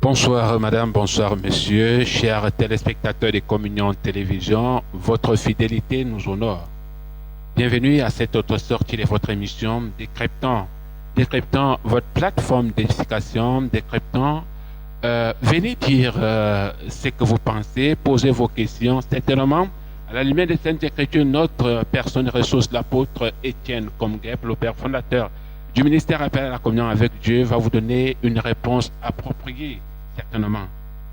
Bonsoir madame, bonsoir monsieur, chers téléspectateurs de Communion Télévision, votre fidélité nous honore. Bienvenue à cette autre sortie de votre émission Décryptant votre plateforme d'édification, Décryptant. Venez dire ce que vous pensez, posez vos questions. Certainement, à la lumière des Saintes Écritures, notre personne ressource, l'apôtre Étienne Comguep, le père fondateur du ministère Appel à la communion avec Dieu, va vous donner une réponse appropriée, certainement.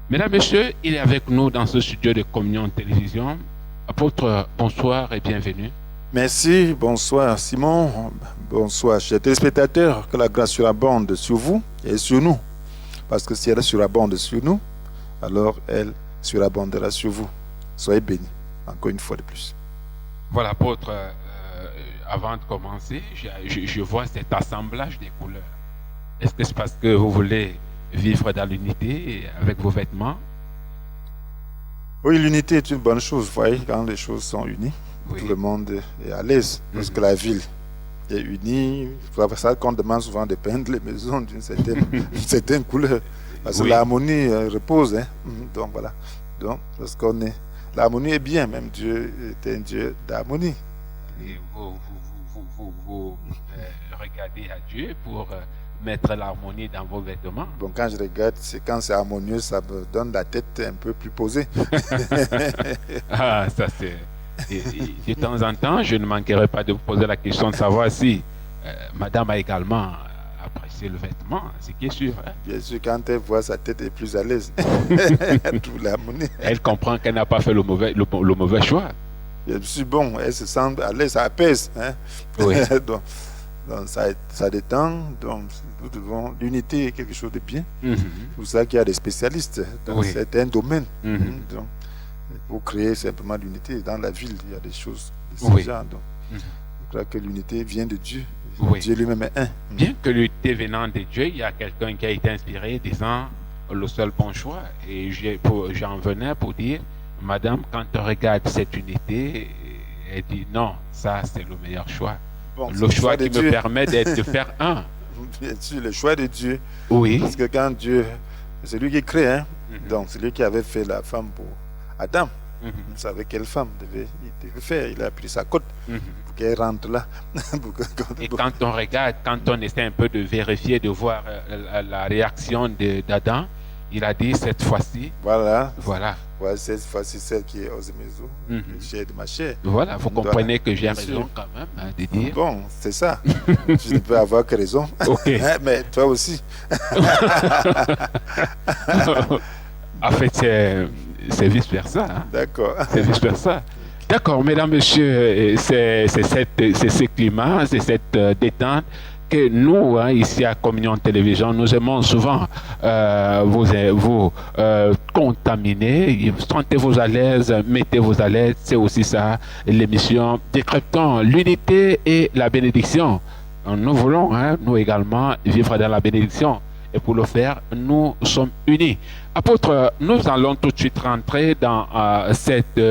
Mesdames, Messieurs, il est avec nous dans ce studio de Communion Télévision. Apôtre, bonsoir et bienvenue. Merci, bonsoir Simon, bonsoir chers téléspectateurs, que la grâce surabonde sur vous et sur nous. Parce que si elle surabonde sur nous, alors elle surabondera sur vous. Soyez bénis, encore une fois de plus. Voilà, apôtre, avant de commencer, je vois cet assemblage des couleurs. Est-ce que c'est parce que vous voulez vivre dans l'unité avec vos vêtements? Oui, l'unité est une bonne chose, vous voyez, quand les choses sont unies, Oui. tout le monde est à l'aise, parce que la ville est unie. C'est pour ça qu'on demande souvent de peindre les maisons d'une certaine couleur, parce que Oui. l'harmonie repose, hein. Donc voilà, donc parce qu'on est... L'harmonie est bien, même Dieu est un Dieu d'harmonie. Et vous regardez à Dieu pour mettre l'harmonie dans vos vêtements. Bon, quand je regarde, c'est quand c'est harmonieux, ça me donne la tête un peu plus posée. Ah, ça c'est... De temps en temps, je ne manquerai pas de vous poser la question de savoir si madame a également apprécié le vêtement, ce qui est sûr. Hein. Bien sûr, quand elle voit sa tête est plus à l'aise. Toute l'harmonie. Elle comprend qu'elle n'a pas fait le mauvais choix. Bien sûr, bon, elle se sent à l'aise, ça apaise. Hein. Oui. donc ça détend. Donc, nous devons... L'unité est quelque chose de bien. Mhm. C'est pour ça qu'il y a des spécialistes dans Oui. certains domaines. Mhm. Donc, pour créer simplement l'unité dans la ville, il y a des choses de ce Oui. genre. Donc, Mhm. je crois que l'unité vient de Dieu. Oui. Dieu lui-même est un. Bien que l'unité venant de Dieu, il y a quelqu'un qui a été inspiré disant le seul bon choix. Et j'en venais pour dire, madame, quand on regarde cette unité, elle dit non, ça c'est le meilleur choix. Bon, Le choix de qui me Dieu. permet de faire un. Bien sûr, le choix de Dieu. Oui. Parce que quand Dieu, c'est lui qui crée, hein? Mhm. Donc c'est lui qui avait fait la femme pour Adam. Mhm. Il savait quelle femme il devait faire. Il a pris sa côte Mhm. pour qu'elle rentre là. Et quand on regarde, quand on essaie un peu de vérifier, de voir la réaction d'Adam, il a dit cette fois-ci, Voilà. voilà. Voilà, cette fois-ci, celle qui est aux maisons, Mhm. chair de ma chair. Voilà, vous Voilà. comprenez que j'ai Bien raison sûr. quand même hein, de dire. Bon, c'est ça. Tu ne peux avoir que raison. Ok. Mais toi aussi. En fait, c'est vice-versa. Hein. D'accord. C'est vice-versa. D'accord, mesdames, messieurs, c'est ce climat, c'est cette détente que nous, hein, ici à Communion Télévision, nous aimons souvent vous contaminer. Sentez-vous à l'aise, mettez-vous à l'aise. C'est aussi ça, l'émission Décryptant l'unité et la bénédiction. Nous voulons, hein, nous également, vivre dans la bénédiction. Et pour le faire, nous sommes unis. Apôtre, nous allons tout de suite rentrer dans cette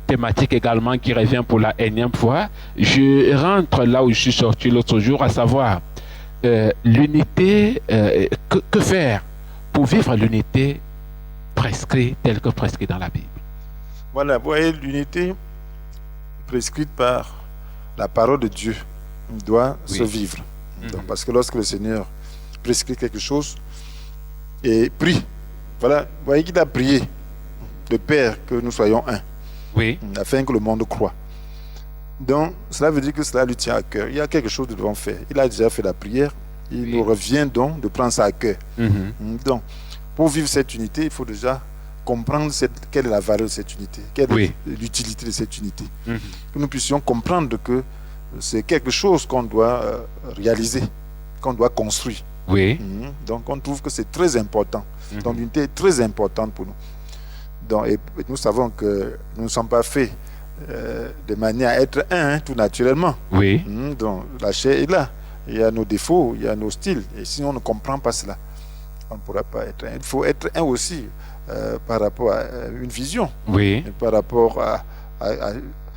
thématique également qui revient pour la énième fois. Je rentre là où je suis sorti l'autre jour, à savoir l'unité, que faire pour vivre l'unité prescrite telle que prescrite dans la Bible. Voilà, vous voyez, l'unité prescrite par la parole de Dieu doit Oui. se vivre. Mhm. Donc, parce que lorsque le Seigneur prescrit quelque chose et prie, voilà, vous voyez qu'il a prié le Père que nous soyons un, Oui. afin que le monde croie. Donc, cela veut dire que cela lui tient à cœur. Il y a quelque chose que nous devons faire. Il a déjà fait la prière. Il Oui. nous revient donc de prendre ça à cœur. Mhm. Donc, pour vivre cette unité, il faut déjà comprendre quelle est la valeur de cette unité, quelle Oui. est l'utilité de cette unité. Mhm. Que nous puissions comprendre que c'est quelque chose qu'on doit réaliser, qu'on doit construire. Oui. Donc, on trouve que c'est très important. Mhm. Donc, l'unité est très importante pour nous. Donc, et nous savons que nous ne sommes pas faits de manière à être un, tout naturellement. Oui. Donc, la chair est là. Il y a nos défauts, il y a nos styles. Et si on ne comprend pas cela, on ne pourra pas être un. Il faut être un aussi par rapport à une vision, Oui. et par rapport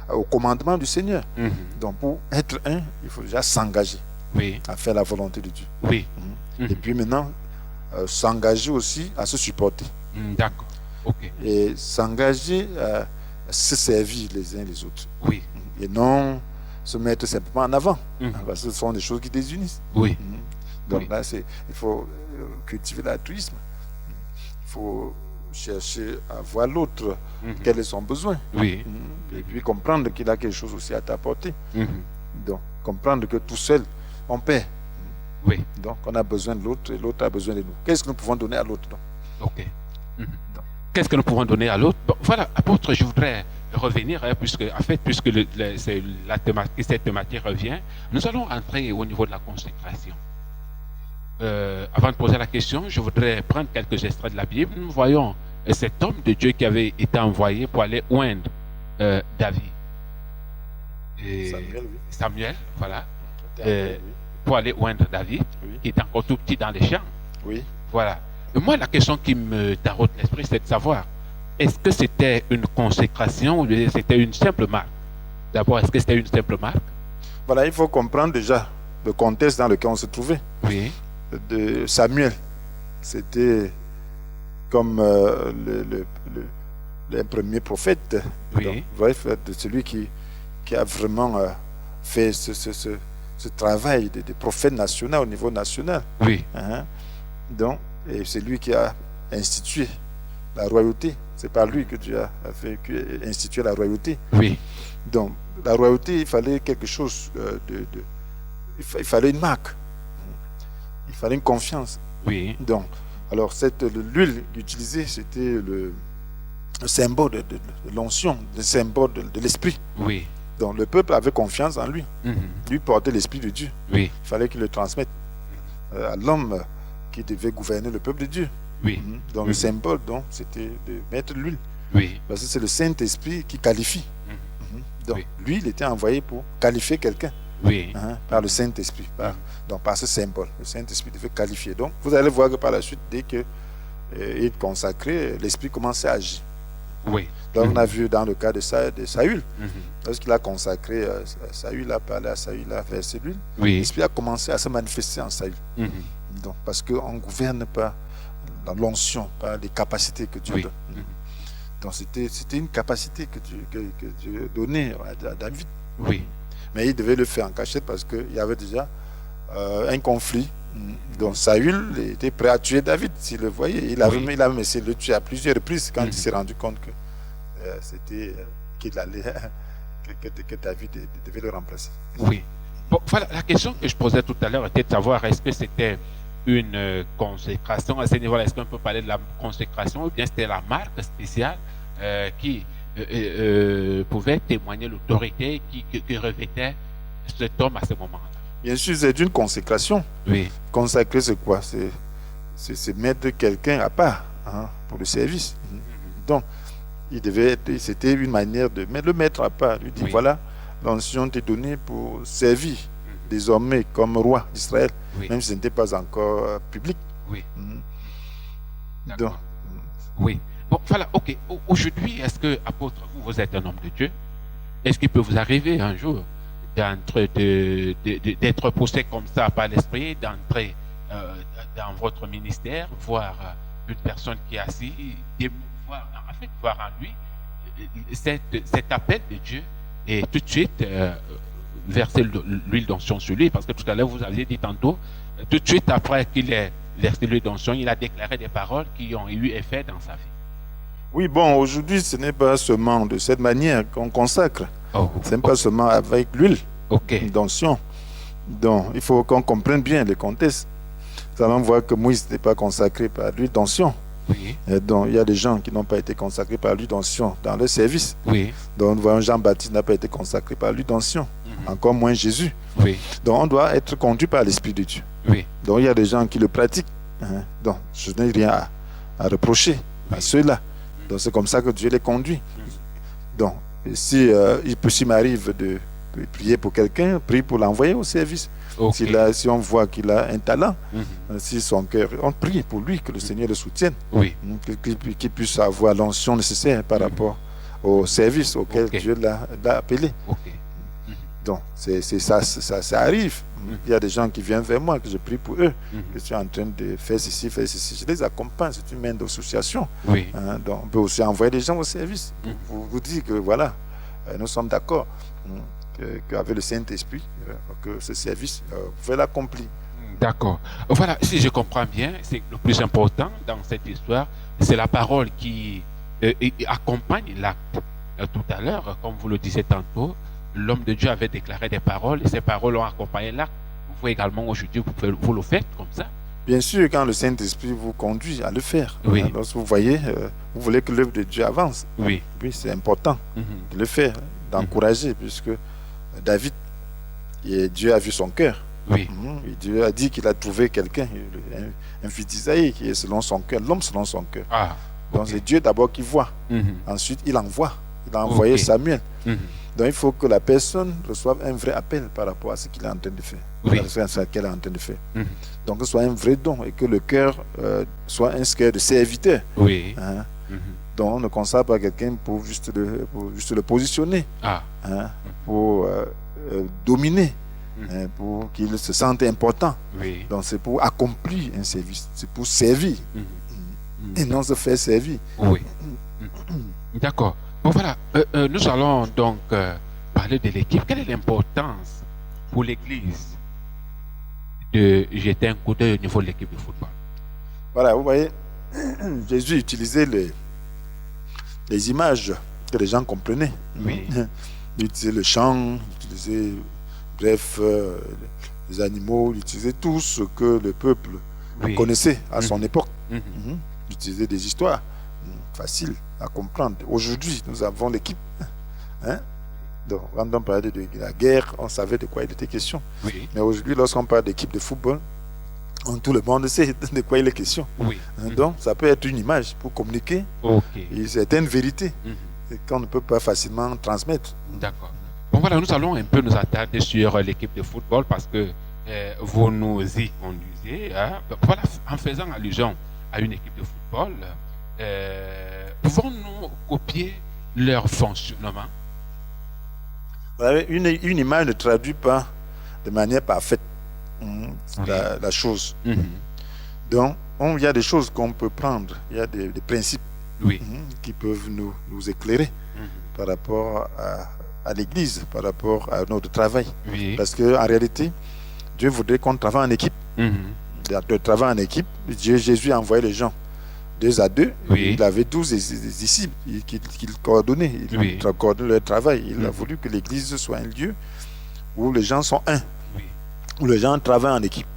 au commandement du Seigneur. Mhm. Donc, pour être un, il faut déjà s'engager Oui. à faire la volonté de Dieu. Oui. Et puis maintenant, s'engager aussi à se supporter. D'accord. Ok. Et s'engager à se servir les uns les autres. Oui. Et non se mettre simplement en avant. Parce que ce sont des choses qui désunissent. Oui. Donc Oui. là, il faut cultiver l'altruisme. Il faut chercher à voir l'autre, quel est son besoin. Oui. Et puis comprendre qu'il a quelque chose aussi à t'apporter. Mhm. Donc, comprendre que tout seul, on paie. Oui. Donc, on a besoin de l'autre et l'autre a besoin de nous. Qu'est-ce que nous pouvons donner à l'autre donc? Ok. Qu'est-ce que nous pouvons donner à l'autre? Bon, voilà, apôtre, je voudrais revenir, puisque cette thématique revient, nous allons entrer au niveau de la consécration. Avant de poser la question, je voudrais prendre quelques extraits de la Bible. Nous voyons cet homme de Dieu qui avait été envoyé pour aller oindre David. Et Samuel, voilà. Pour aller oindre David, qui est encore tout petit dans les champs. Oui. Voilà. Et moi, la question qui me taraude l'esprit, c'est de savoir, est-ce que c'était une consécration ou c'était une simple marque? D'abord, est-ce que c'était une simple marque? Voilà, il faut comprendre déjà le contexte dans lequel on se trouvait. Oui. De Samuel, c'était comme le premier prophète. Oui. Donc, bref, de celui qui a vraiment fait ce travail de prophète national au niveau national. Oui. Donc, et c'est lui qui a institué la royauté. C'est par lui que Dieu a fait instituer la royauté. Oui. Donc, la royauté, il fallait quelque chose il fallait une marque. Il fallait une confiance. Oui. Donc, alors, l'huile utilisée, c'était le symbole de l'onction, le symbole de l'esprit. Oui. Donc, le peuple avait confiance en lui. Lui portait l'esprit de Dieu. Oui. Il fallait qu'il le transmette à l'homme qui devait gouverner le peuple de Dieu. Oui. Donc, le symbole, c'était de mettre l'huile. Oui. Parce que c'est le Saint-Esprit qui qualifie. Donc, lui, il était envoyé pour qualifier quelqu'un. Oui. Par le Saint-Esprit, donc par ce symbole. Le Saint-Esprit devait qualifier. Donc, vous allez voir que par la suite, dès qu'il est consacré, l'Esprit commençait à agir. Oui. Donc, on a vu dans le cas de Saül, lorsqu'il a consacré Saül, a parlé à Saül, a versé l'huile, l'Esprit a commencé à se manifester en Saül. Donc, parce qu'on ne gouverne pas dans l'onction, par les capacités que Dieu donne. Donc, c'était une capacité que Dieu donnait à David. Oui. Mais il devait le faire en cachette parce qu'il y avait déjà un conflit. Donc Saül était prêt à tuer David s'il le voyait. Il a même essayé de le tuer à plusieurs reprises quand il s'est rendu compte que c'était qu'il allait que David devait le remplacer. Oui. Bon, voilà, la question que je posais tout à l'heure était de savoir est-ce que c'était une consécration à ce niveau-là. Est-ce qu'on peut parler de la consécration ou bien c'était la marque spéciale qui pouvait témoigner l'autorité que revêtait cet homme à ce moment-là? Bien sûr, c'est une consécration. Oui. Consacrer, c'est quoi? C'est mettre quelqu'un à part pour le service. Donc, c'était une manière de le mettre à part. Lui dire, voilà, l'onction t'est donnée pour servir désormais comme roi d'Israël, même si ce n'était pas encore public. Oui. Donc, oui. Bon, voilà, ok. Aujourd'hui, est-ce que, apôtre, vous êtes un homme de Dieu? Est-ce qu'il peut vous arriver un jour d'être poussé comme ça par l'esprit, d'entrer dans votre ministère, voir une personne qui est assise, voir en lui cet appel de Dieu et tout de suite verser l'huile d'onction sur lui? Parce que tout à l'heure, vous aviez dit tantôt, tout de suite après qu'il ait versé l'huile d'onction, il a déclaré des paroles qui ont eu effet dans sa vie. Oui, bon, aujourd'hui, ce n'est pas seulement de cette manière qu'on consacre. Ce n'est pas seulement avec l'huile d'onction. Donc, il faut qu'on comprenne bien le contexte. Nous allons voir que Moïse n'était pas consacré par l'huile d'onction. Oui. Donc, il y a des gens qui n'ont pas été consacrés par l'huile d'onction dans leur service. Oui. Donc, nous voyons Jean-Baptiste n'a pas été consacré par l'huile d'onction. Encore moins Jésus. Oui. Donc, on doit être conduit par l'Esprit de Dieu. Oui. Donc, il y a des gens qui le pratiquent. Donc, je n'ai rien à reprocher à ceux-là. Donc, c'est comme ça que Dieu les conduit. Donc, s'il m'arrive de prier pour quelqu'un, prie pour l'envoyer au service. Si on voit qu'il a un talent, si son cœur, on prie pour lui, que le Seigneur le soutienne, qu'il puisse avoir l'onction nécessaire par rapport au service auquel Dieu l'a appelé. Donc, ça arrive. Il y a des gens qui viennent vers moi, que je prie pour eux. Je suis en train de faire ceci, faire ceci. Je les accompagne. C'est une main d'association. Oui. Donc, on peut aussi envoyer des gens au service pour vous dire que voilà, nous sommes d'accord qu'avec le Saint-Esprit, que ce service, vous pouvez l'accomplir. D'accord. Voilà, si je comprends bien, c'est le plus important dans cette histoire, c'est la parole qui accompagne l'acte. Tout à l'heure, comme vous le disiez tantôt, l'homme de Dieu avait déclaré des paroles et ces paroles ont accompagné l'acte. Vous également aujourd'hui, vous le faites comme ça. Bien sûr, quand le Saint-Esprit vous conduit à le faire. Oui. Lorsque vous voyez, vous voulez que l'œuvre de Dieu avance. Oui. Oui, c'est important de le faire, d'encourager, puisque David, Dieu a vu son cœur. Oui. Et Dieu a dit qu'il a trouvé quelqu'un, un fils d'Isaïe, qui est selon son cœur, l'homme selon son cœur. Ah, donc c'est Dieu d'abord qui voit. Ensuite, il envoie. Il a envoyé Samuel. Donc il faut que la personne reçoive un vrai appel par rapport à ce qu'il est en train de faire. Oui. À ce qu'elle est en train de faire. Donc que ce soit un vrai don et que le cœur soit un cœur de serviteur. Oui. Donc on ne consacre pas quelqu'un pour juste le positionner, pour dominer, pour qu'il se sente important. Oui. Donc c'est pour accomplir un service, c'est pour servir et non se faire servir. Oui. D'accord. Bon voilà, nous allons donc parler de l'équipe. Quelle est l'importance pour l'Église de jeter un coup d'œil au niveau de l'équipe de football? Voilà, vous voyez, Jésus utilisait les images que les gens comprenaient. Oui. Il utilisait le chant, il utilisait, bref, les animaux, il utilisait tout ce que le peuple connaissait à son époque. Il utilisait des histoires faciles à comprendre. Aujourd'hui, nous avons l'équipe. Donc, quand on parlait de la guerre, on savait de quoi il était question. Oui. Mais aujourd'hui, lorsqu'on parle d'équipe de football, tout le monde sait de quoi il est question. Oui. Donc, ça peut être une image pour communiquer certaines vérités qu'on ne peut pas facilement transmettre. D'accord. Bon, voilà, nous allons un peu nous attarder sur l'équipe de football parce que vous nous y conduisez. Voilà, en faisant allusion à une équipe de football, pouvons-nous copier leur fonctionnement? Une image ne traduit pas de manière parfaite la chose. Donc, il y a des choses qu'on peut prendre, il y a des principes qui peuvent nous éclairer par rapport à l'Église, par rapport à notre travail. Parce qu'en réalité, Dieu voudrait qu'on travaille en équipe. De travail en équipe, Jésus a envoyé les gens 2 à 2. Il avait 12 disciples qu'il coordonnait. Il coordonnait leur travail. Il a voulu que l'Église soit un lieu où les gens sont un, où les gens travaillent en équipe.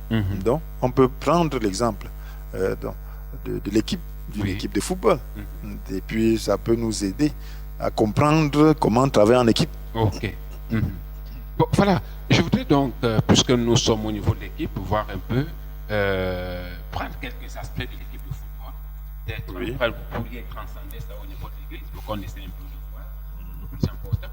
Donc, on peut prendre l'exemple de l'équipe, d'une équipe de football. Et puis, ça peut nous aider à comprendre comment travailler en équipe. Ok. Bon, voilà. Je voudrais donc, puisque nous sommes au niveau de l'équipe, voir un peu, prendre quelques aspects de l'équipe de football. Peut-être vous pourriez transcender ça au niveau de l'Église, pour qu'on essaie un peu de voir le plus important,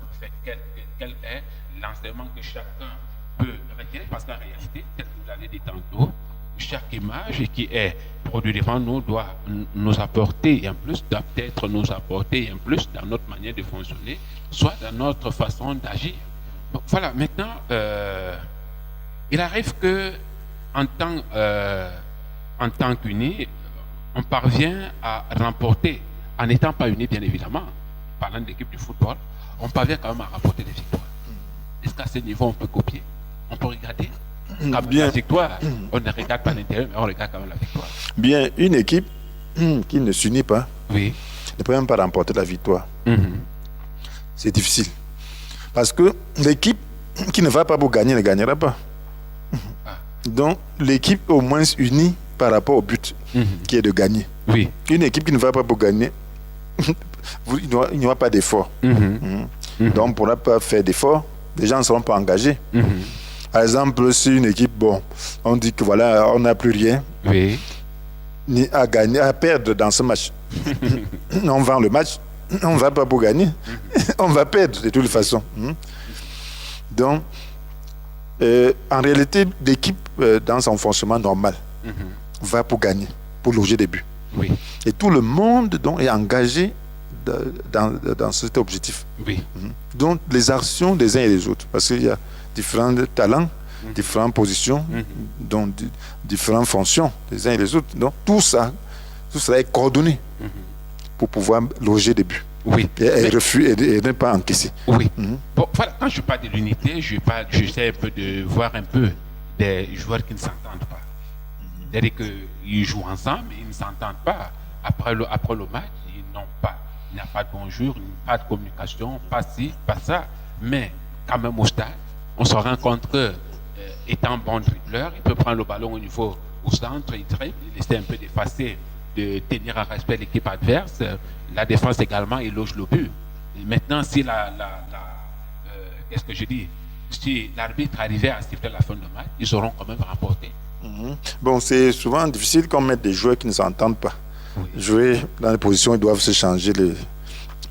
quel est l'enseignement que chacun peut retirer, parce qu'en réalité, tel que vous l'avez dit tantôt, chaque image qui est produite devant nous doit nous apporter un plus, doit peut-être nous apporter un plus dans notre manière de fonctionner, soit dans notre façon d'agir. Bon, voilà, maintenant, il arrive que en tant qu'unis, on parvient à remporter, en n'étant pas unis bien évidemment, parlant de l'équipe du football, on parvient quand même à remporter des victoires. Est-ce qu'à ce niveau on peut copier? On peut regarder la victoire, on ne regarde pas l'intérieur, mais on regarde quand même la victoire. Bien, une équipe qui ne s'unit pas ne peut même pas remporter la victoire. C'est difficile. Parce que l'équipe qui ne va pas pour gagner ne gagnera pas. Donc, l'équipe au moins unie par rapport au but qui est de gagner. Une équipe qui ne va pas pour gagner, il n'y aura pas d'effort. Donc, on ne pourra pas faire d'effort. Les gens ne seront pas engagés. Par exemple, si une équipe, on dit que voilà, on n'a plus rien ni à gagner, à perdre dans ce match. On vend le match, on ne va pas pour gagner, on va perdre de toute façon. Donc, en réalité, l'équipe, dans son fonctionnement normal, va pour gagner, pour loger des buts. Et tout le monde donc, est engagé dans cet objectif. Oui. Donc, les actions des uns et des autres, parce qu'il y a différents talents, différentes positions, donc différentes fonctions des uns et des autres. Donc, tout ça est coordonné pour pouvoir loger des buts. Oui. Et ne pas encaisser. Oui. Bon, voilà, quand je parle de l'unité, j'essaie un peu de voir un peu des joueurs qui ne s'entendent pas. C'est-à-dire qu'ils jouent ensemble, mais ils ne s'entendent pas. Après le match, il n'y a pas de bonjour, pas de communication, pas ci, pas ça. Mais quand même au stade, on se rend compte que, étant bon dribbleur, il peut prendre le ballon au centre, il dribble, il essaie un peu d'effacer, de tenir en respect l'équipe adverse. La défense également, il loge le but. Et maintenant, si qu'est-ce que je dis? Si l'arbitre arrivait à siffler la fin de match, ils auront quand même remporté. Bon, c'est souvent difficile qu'on mette des joueurs qui ne s'entendent pas. Jouer dans les positions, ils doivent se changer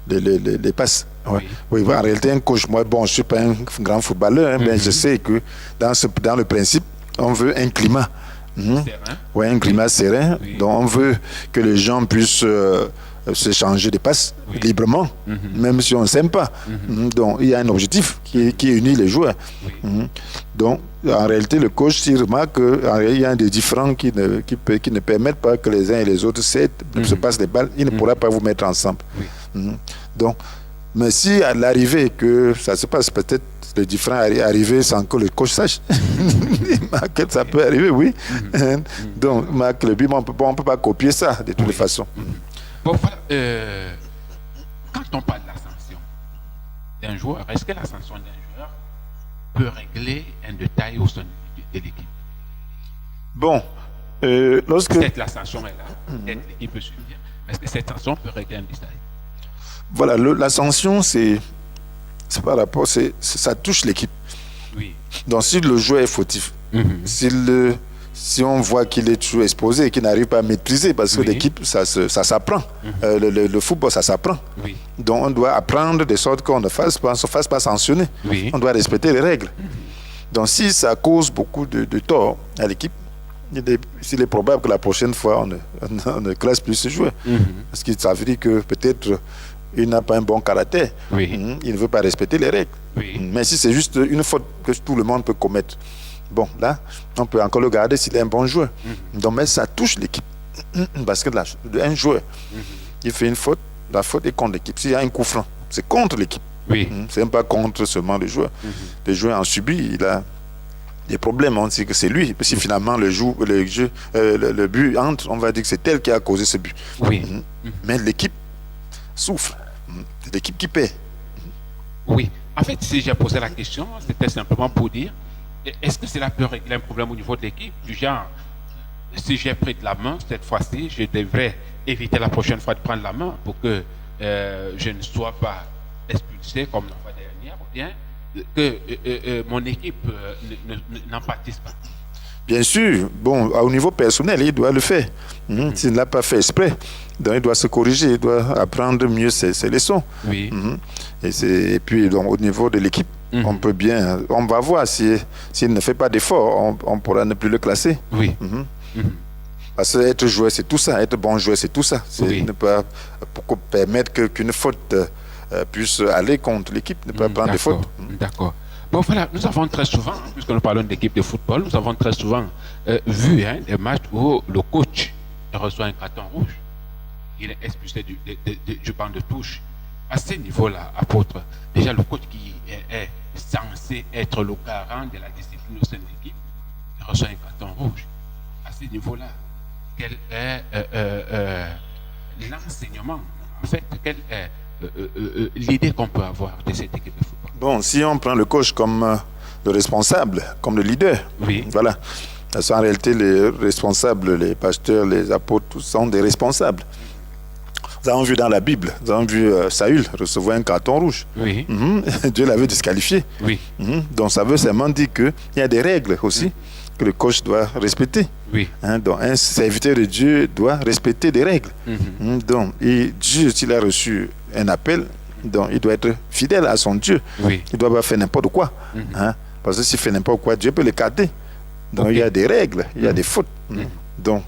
les passes. Oui, en réalité, un coach, moi, bon, je ne suis pas un grand footballeur, mais je sais que dans le principe, on veut un climat. Oui, un climat serein. Donc, on veut que les gens puissent se changer de passes librement, même si on ne s'aime pas. Donc, il y a un objectif qui unit les joueurs. Donc, en réalité, le coach, s'il remarque qu'il y a des différends qui ne permettent pas que les uns et les autres se passent des balles, il ne pourra pas vous mettre ensemble. Donc, mais si à l'arrivée que ça se passe, peut-être le différend arriver sans que le coach sache, ça peut arriver, oui. Donc, marque le but, on ne peut pas copier ça de toutes les façons. Bon, voilà, quand on parle de l'ascension d'un joueur, est-ce que l'ascension d'un joueur peut régler un détail au sein de l'équipe? Bon, lorsque... Peut-être l'ascension est là, peut-être l'équipe peut suivre, mais est-ce que cette ascension peut régler un détail? Voilà, l'ascension, c'est par rapport, ça touche l'équipe. Oui. Donc, si le joueur est fautif, si on voit qu'il est toujours exposé et qu'il n'arrive pas à maîtriser, parce que l'équipe, ça s'apprend. Le football, ça s'apprend. Donc, on doit apprendre de sorte qu'on ne se fasse pas sanctionner. On doit respecter les règles. Donc, si ça cause beaucoup de tort à l'équipe, il est probable que la prochaine fois, on ne classe plus ce joueur. Parce que ça veut dire que peut-être il n'a pas un bon caractère. Il ne veut pas respecter les règles. Mais si c'est juste une faute que tout le monde peut commettre, bon, là, on peut encore le garder s'il est un bon joueur. Donc, mais ça touche l'équipe. Parce que là, un joueur, il fait une faute, la faute est contre l'équipe. S'il y a un coup franc, c'est contre l'équipe. C'est même pas contre seulement le joueur. Le joueur en subit, il a des problèmes. On dit que c'est lui. Si finalement le but entre, on va dire que c'est elle qui a causé ce but. Mais l'équipe souffre. C'est l'équipe qui paie. Oui. En fait, si j'ai posé la question, c'était simplement pour dire, est-ce que cela peut régler un problème au niveau de l'équipe? Du genre, si j'ai pris de la main cette fois-ci, je devrais éviter la prochaine fois de prendre la main pour que je ne sois pas expulsé comme la fois dernière, ou bien que mon équipe n'en pâtisse pas. Bien sûr, bon, au niveau personnel, il doit le faire. S'il ne l'a pas fait exprès, donc il doit se corriger, il doit apprendre mieux ses leçons. Et puis, donc, au niveau de l'équipe, on va voir s'il ne fait pas d'effort, on pourra ne plus le classer. Parce que être joueur, c'est tout ça, être bon joueur, c'est tout ça. C'est ne pas pour permettre qu'une faute puisse aller contre l'équipe, ne pas prendre des fautes. D'accord. Bon, voilà, nous avons très souvent, puisque nous parlons d'équipe de football, nous avons très souvent vu des matchs où le coach reçoit un carton rouge. Il est expulsé du banc de touche. À ce niveau-là, apôtre, déjà le coach qui est censé être le garant de la discipline au sein de l'équipe, il reçoit un carton rouge. À ce niveau-là, quel est l'enseignement? En fait, quelle est l'idée qu'on peut avoir de cette équipe de football? Bon, si on prend le coach comme le responsable, comme le leader, voilà. Parce qu'en réalité, les responsables, les pasteurs, les apôtres, tous sont des responsables. Nous avons vu dans la Bible, nous avons vu Saül recevoir un carton rouge. Dieu l'avait disqualifié. Donc ça veut seulement dire qu'il y a des règles aussi que le coach doit respecter. Donc un serviteur de Dieu doit respecter des règles. Donc Dieu, s'il a reçu un appel, donc il doit être fidèle à son Dieu. Il ne doit pas faire n'importe quoi. Parce que s'il fait n'importe quoi, Dieu peut l'écarter. Donc il y a des règles, il y a des fautes. Donc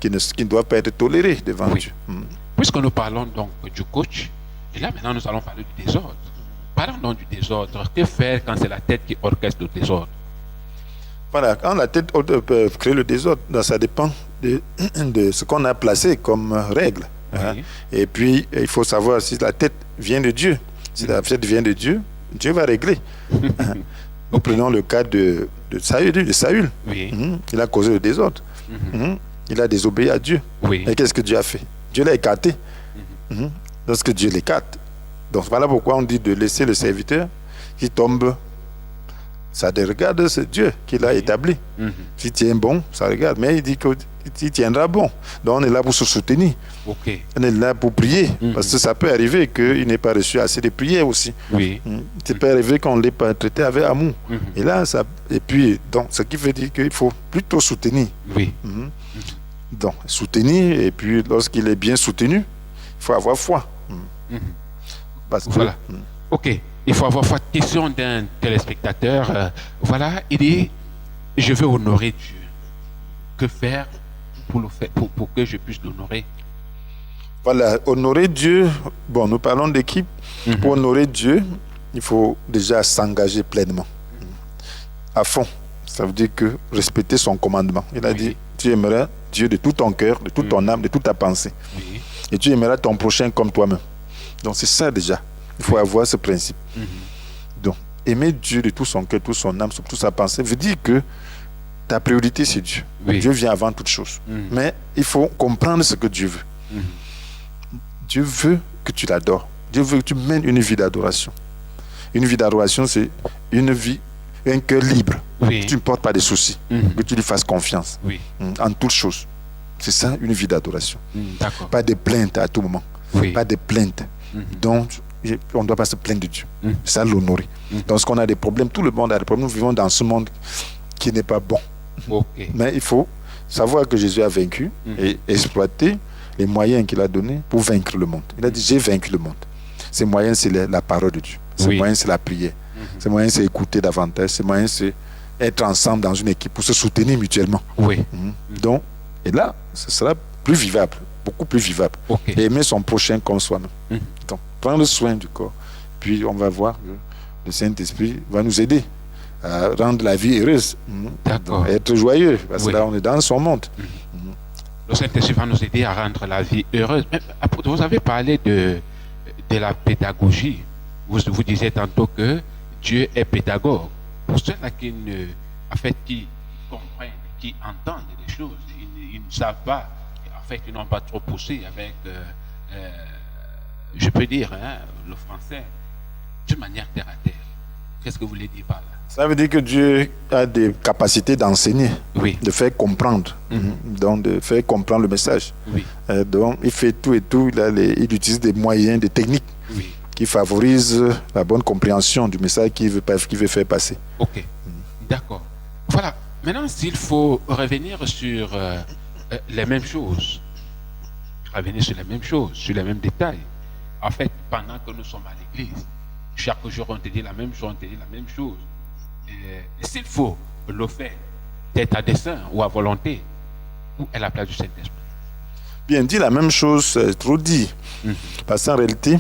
qui ne doivent pas être tolérées devant Dieu. puisque nous parlons donc du coach, et là maintenant nous allons parler du désordre. Parlons donc du désordre. Que faire quand c'est la tête qui orchestre le désordre? Voilà, quand la tête peut créer le désordre, ça dépend de ce qu'on a placé comme règle. Hein. Oui. Et puis, il faut savoir si la tête vient de Dieu. Si la tête vient de Dieu, Dieu va régler. Hein. Nous prenons le cas de Saül. Oui. Il a causé le désordre. Il a désobéi à Dieu. Oui. Et qu'est-ce que Dieu a fait? Dieu l'a écarté. Lorsque Dieu l'écarte. Donc voilà pourquoi on dit de laisser le serviteur qui tombe. Ça regarde, c'est Dieu qui l'a établi. S'il tient bon, ça regarde. Mais il dit qu'il tiendra bon. Donc on est là pour se soutenir. Ok. On est là pour prier. Parce que ça peut arriver qu'il n'ait pas reçu assez de prières aussi. Oui. Ça peut arriver qu'on ne l'ait pas traité avec amour. Et là, et puis, donc, ce qui veut dire qu'il faut plutôt soutenir. Oui. Donc, soutenir, et puis lorsqu'il est bien soutenu, il faut avoir foi. Parce que, Voilà. Ok. Il faut avoir foi. Question d'un téléspectateur. Voilà, il dit, je veux honorer Dieu. Que faire pour que je puisse l'honorer? Voilà, honorer Dieu. Bon, nous parlons d'équipe. Pour honorer Dieu, il faut déjà s'engager pleinement. À fond. Ça veut dire que respecter son commandement. Il a dit, tu aimeras Dieu de tout ton cœur, de toute ton âme, de toute ta pensée. Oui. Et tu aimeras ton prochain comme toi-même. Donc c'est ça déjà. Il faut avoir ce principe. Donc, aimer Dieu de tout son cœur, toute son âme, toute sa pensée, veut dire que ta priorité c'est Dieu. Oui. Dieu vient avant toute chose. Mais il faut comprendre ce que Dieu veut. Dieu veut que tu l'adores. Dieu veut que tu mènes une vie d'adoration. Une vie d'adoration, c'est une vie, un cœur libre. Oui. Que tu ne portes pas de soucis. Que tu lui fasses confiance. Oui. En toutes choses. C'est ça, une vie d'adoration. D'accord. Pas de plaintes à tout moment. Oui. Pas de plaintes. Donc, on ne doit pas se plaindre de Dieu. C'est ça l'honorer. Lorsqu'on a des problèmes, tout le monde a des problèmes. Nous vivons dans ce monde qui n'est pas bon. Ok. Mais il faut savoir que Jésus a vaincu et exploiter les moyens qu'il a donnés pour vaincre le monde. Il a dit, j'ai vaincu le monde. Ces moyens, c'est la parole de Dieu. Ces moyens, c'est la prière. Ces moyens, c'est écouter davantage. Ces moyens, c'est être ensemble dans une équipe pour se soutenir mutuellement. Oui. Donc, et là, ce sera plus vivable, beaucoup plus vivable. Ok. Et aimer son prochain comme soi-même. Donc, prendre soin du corps. Puis, on va voir que le Saint-Esprit va nous aider à rendre la vie heureuse. D'accord. Donc, être joyeux, parce que là, on est dans son monde. Le Saint-Esprit va nous aider à rendre la vie heureuse. Mais, vous avez parlé de la pédagogie. Vous disiez tantôt que Dieu est pédagogue. Pour ceux-là qui comprennent, qui entendent les choses, ils ne savent pas, en fait, ils n'ont pas trop poussé avec, je peux dire, le français, d'une manière terre à terre. Qu'est-ce que vous voulez dire par là? Ça veut dire que Dieu a des capacités d'enseigner, de faire comprendre, donc de faire comprendre le message. Donc, il fait tout et tout, il utilise des moyens, des techniques qui favorisent la bonne compréhension du message qu'il veut faire passer. Ok, d'accord. Voilà, maintenant s'il faut revenir sur les mêmes choses, sur les mêmes détails. En fait, pendant que nous sommes à l'église, chaque jour on te dit la même chose, Et s'il faut le faire, peut-être à dessein ou à volonté, où est la place du Saint-Esprit? Bien dit, la même chose, c'est trop dit. Parce qu'en réalité,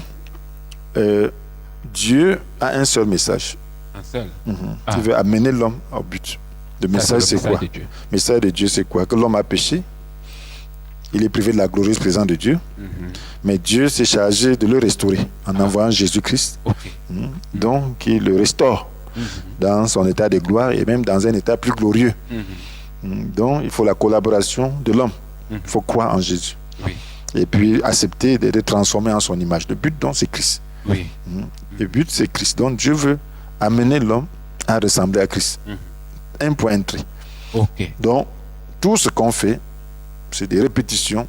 Dieu a un seul message. Un seul. Il veut amener l'homme au but. Le message, c'est quoi? Le message de Dieu, c'est quoi? Que l'homme a péché. Il est privé de la glorieuse présence de Dieu. Mais Dieu s'est chargé de le restaurer en envoyant Jésus-Christ. Donc, il le restaure dans son état de gloire et même dans un état plus glorieux. Donc, il faut la collaboration de l'homme. Il faut croire en Jésus. Et puis, accepter d'être transformé en son image. Le but, donc, c'est Christ. Le but, c'est Christ. Donc, Dieu veut amener l'homme à ressembler à Christ. Un point entrée. Donc, tout ce qu'on fait, c'est des répétitions,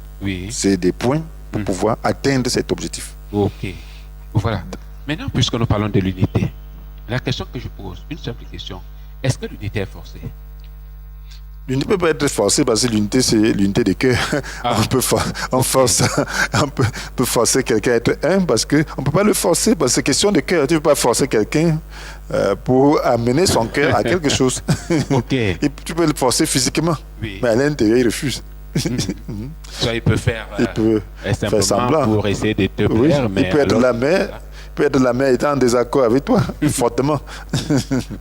c'est des points pour pouvoir atteindre cet objectif. Voilà. Maintenant, puisque nous parlons de l'unité, la question que je pose, une simple question, est-ce que l'unité est forcée? L'unité peut pas être forcée parce que l'unité, c'est l'unité de cœur. On peut forcer quelqu'un à être un parce qu'on ne peut pas le forcer parce que c'est question de cœur. Tu ne peux pas forcer quelqu'un pour amener son cœur à quelque chose. Et tu peux le forcer physiquement, mais à l'intérieur, il refuse. Soit il peut faire, Il peut simplement semblant. pour essayer de te Oui, plaire, mais il peut être alors- la mère. Peut être la mère étant en désaccord avec toi, fortement.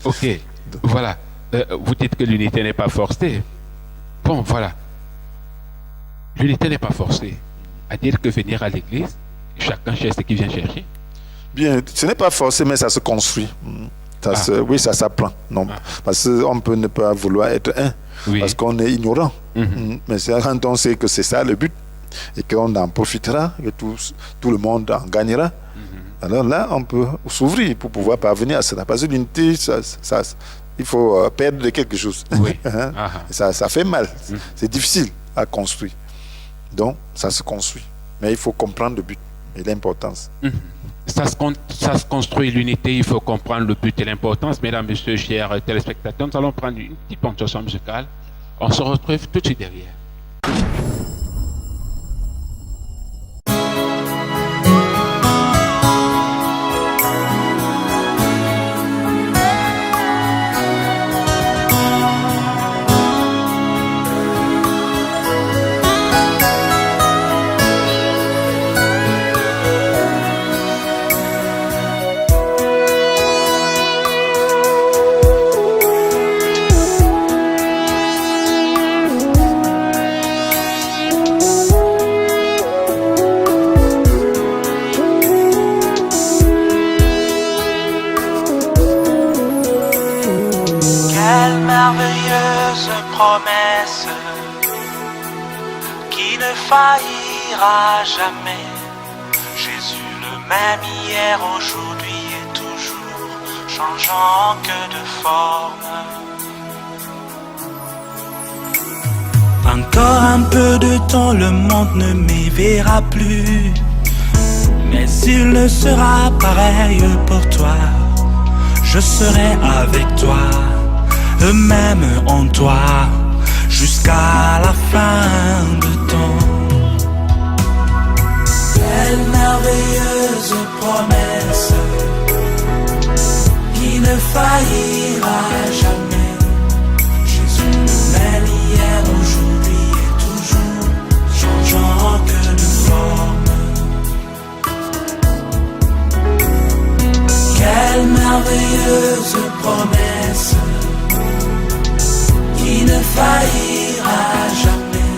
Ok, voilà. Vous dites que l'unité n'est pas forcée. Bon, voilà. L'unité n'est pas forcée. À dire que venir à l'église, chacun cherche ce qu'il vient chercher. Bien, ce n'est pas forcé, mais ça se construit. Oui, ça s'apprend. Non, parce qu'on peut ne pas vouloir être un, Oui. parce qu'on est ignorant. Mais c'est quand on sait que c'est ça le but, et qu'on en profitera, que tout le monde en gagnera, alors là, on peut s'ouvrir pour pouvoir parvenir à cela. Parce que l'unité, il faut perdre de quelque chose. Oui. Ça fait mal. C'est difficile à construire. Donc, ça se construit. Mais il faut comprendre le but et l'importance. Ça se construit l'unité, il faut comprendre le but et l'importance. Mesdames, messieurs, chers téléspectateurs, nous allons prendre une petite ponctuation musicale. On se retrouve tout de suite derrière. Quelle merveilleuse promesse qui ne faillira jamais. Jésus le même hier, aujourd'hui et toujours, changeant que de forme. Encore un peu de temps, le monde ne m'y verra plus, mais il ne sera pareil pour toi. Je serai avec toi, même en toi, jusqu'à la fin de temps. Quelle merveilleuse promesse qui ne faillira jamais. Jésus le même hier, aujourd'hui et toujours, changeant que de forme. Quelle merveilleuse promesse qui ne faillira jamais.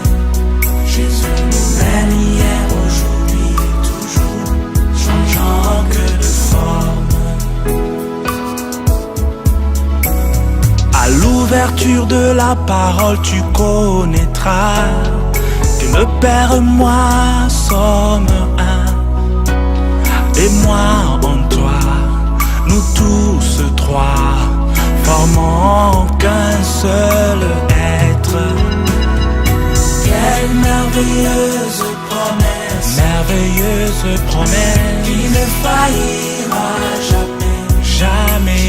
Jésus le même hier, aujourd'hui et toujours, changeant que de forme. À l'ouverture de la parole, tu connaîtras que le Père et moi sommes un, et moi en toi. Nous tous trois formons qu'un seul être. Quelle merveilleuse promesse qui ne faillira jamais. Jamais.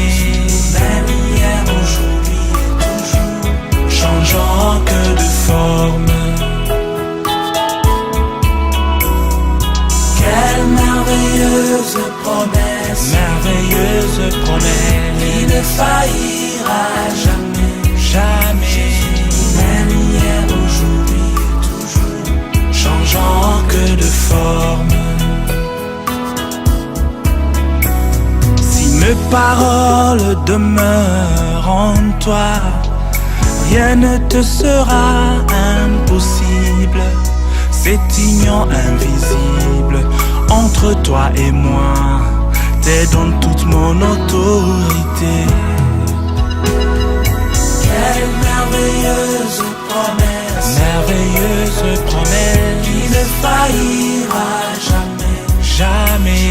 Même hier, aujourd'hui et toujours, changeant que de forme. Quelle merveilleuse promesse qui ne faillira jamais. Jamais. Même hier, aujourd'hui et toujours, changeant que de forme. Si mes paroles demeurent en toi, rien ne te sera impossible. Cet union invisible entre toi et moi t'es dans toute mon autorité. Quelle merveilleuse promesse qui ne faillira jamais. Jamais.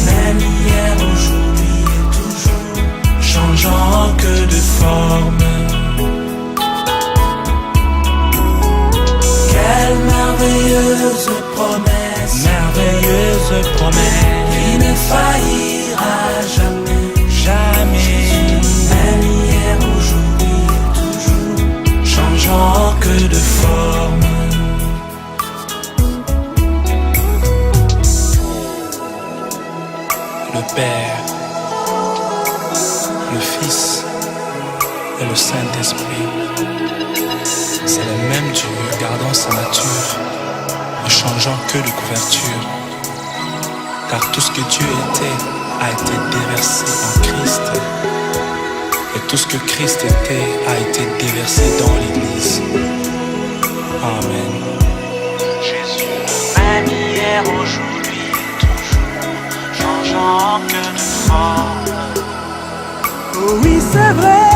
Même hier, aujourd'hui et toujours, changeant que de forme. Quelle merveilleuse promesse qui ne faillira jamais. Jamais. Même hier, aujourd'hui et toujours, changeant que de forme. Le Père, le Fils et le Saint-Esprit, c'est le même Dieu gardant dans sa nature, ne changeant que de couverture. Car tout ce que Dieu était a été déversé en Christ. Et tout ce que Christ était a été déversé dans l'Église. Amen. Jésus, même hier, aujourd'hui et toujours, changeant que de forme. Oh oui, c'est vrai.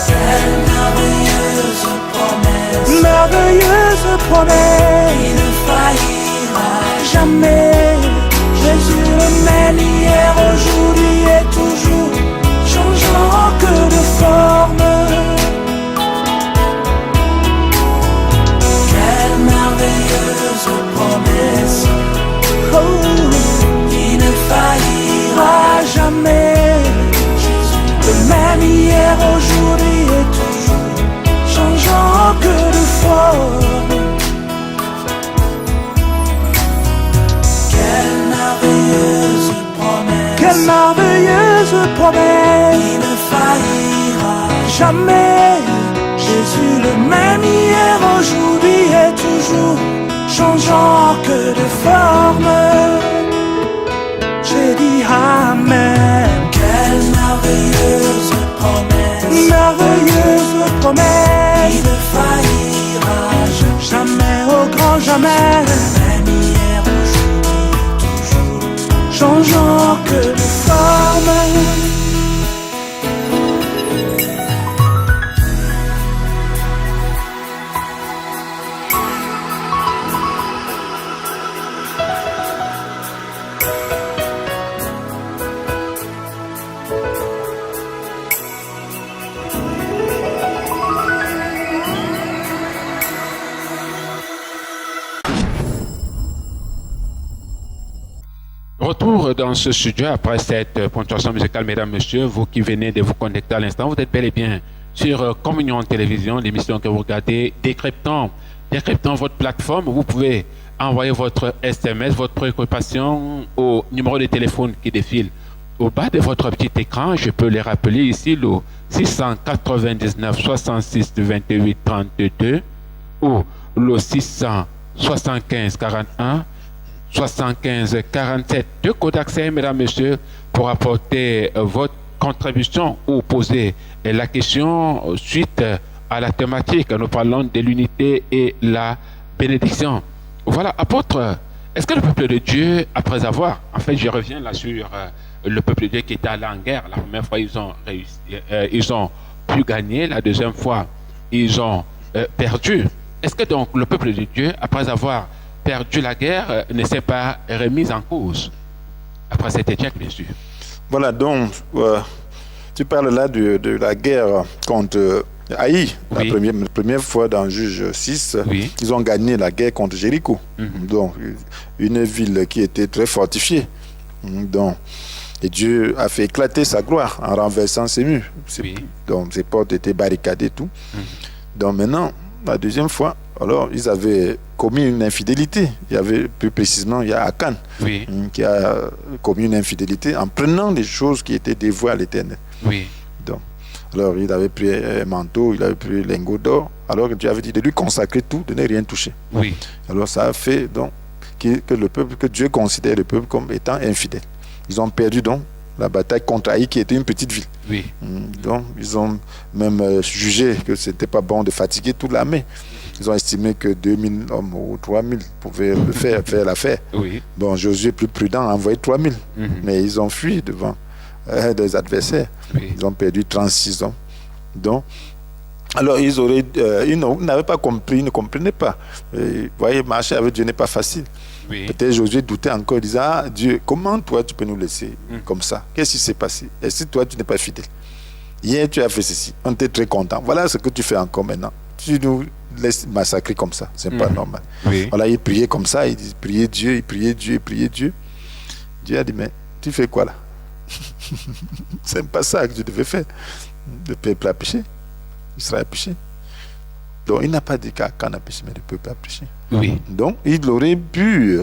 Quelle merveilleuse promesse, Merveilleuse promesse. il ne faillira Jamais. Jésus le même hier, aujourd'hui et toujours, changeant que de forme. Quelle merveilleuse promesse, Oh, il ne faillira jamais. Le même hier, aujourd'hui et toujours, changeant que de forme. Quelle merveilleuse promesse, Quelle merveilleuse promesse. il ne faillira Jamais. Jésus le même hier, aujourd'hui et toujours, changeant que de forme. J'ai dit Amen. Quelle merveilleuse promesse, Merveilleuse promesse. il ne faillira Jamais, au grand jamais, même hier, aujourd'hui et toujours. changeant que de forme. Retour dans ce studio après cette ponctuation musicale, mesdames, messieurs, vous qui venez de vous connecter à l'instant, vous êtes bel et bien sur Communion Télévision, l'émission que vous regardez, décryptant votre plateforme. Vous pouvez envoyer votre SMS, votre préoccupation au numéro de téléphone qui défile au bas de votre petit écran. Je peux les rappeler ici, le 699 66 28 32 ou le 675 41 75 47. Deux codes d'accès, mesdames, messieurs, pour apporter votre contribution ou poser la question suite à la thématique. Nous parlons de l'unité et la bénédiction. Voilà, apôtre, est-ce que le peuple de Dieu, après avoir, en fait, je reviens là sur le peuple de Dieu qui était allé en guerre. La première fois, ils ont réussi, ils ont pu gagner. La deuxième fois, ils ont perdu. Est-ce que donc le peuple de Dieu, après avoir perdu la guerre, ne s'est pas remise en cause après cet échec, bien sûr? Voilà, donc, tu parles là de la guerre contre Haï. Oui. La première fois dans Juge 6, Oui. ils ont gagné la guerre contre Jéricho. Mhm. Donc, une ville qui était très fortifiée. Donc, et Dieu a fait éclater sa gloire en renversant ses murs. Oui. Donc, ses portes étaient barricadées et tout. Mhm. Donc, maintenant, la deuxième fois, alors, ils avaient commis une infidélité. Il y avait, plus précisément, il y a Akan Oui. qui a commis une infidélité en prenant des choses qui étaient dévouées à l'Éternel. Oui. Donc, alors, il avait pris un manteau, il avait pris un lingot d'or, alors que Dieu avait dit de lui consacrer tout, de ne rien toucher. Oui. Alors, ça a fait donc que le peuple, que Dieu considère le peuple comme étant infidèle. Ils ont perdu donc la bataille contre Haï, qui était une petite ville. Oui. Donc, ils ont même jugé que ce n'était pas bon de fatiguer toute l'armée. Ils ont estimé que 2000 hommes ou 3000 pouvaient le faire l'affaire. Oui. Bon, Josué, plus prudent, a envoyé 3000. Mhm. Mais ils ont fui devant des adversaires. Oui. Ils ont perdu 36 hommes. Donc, alors, ils n'avaient pas compris, ils ne comprenaient pas. Et, vous voyez, marcher avec Dieu n'est pas facile. Oui. Peut-être Josué doutait encore, disant, ah Dieu, comment toi tu peux nous laisser comme ça? Qu'est-ce qui s'est passé? Et si toi tu n'es pas fidèle? Hier tu as fait ceci, on était très content. Voilà ce que tu fais encore maintenant. Tu nous laisses massacrer comme ça, c'est pas normal. Oui. Voilà, il priait comme ça, il priait Dieu, il priait Dieu, il priait Dieu. Dieu a dit, mais tu fais quoi là? C'est pas ça que tu devais faire. Le peuple a péché, Israël a péché. Donc il n'a pas dit qu'Akan a péché, mais le peuple a péché. Oui. Donc il aurait pu,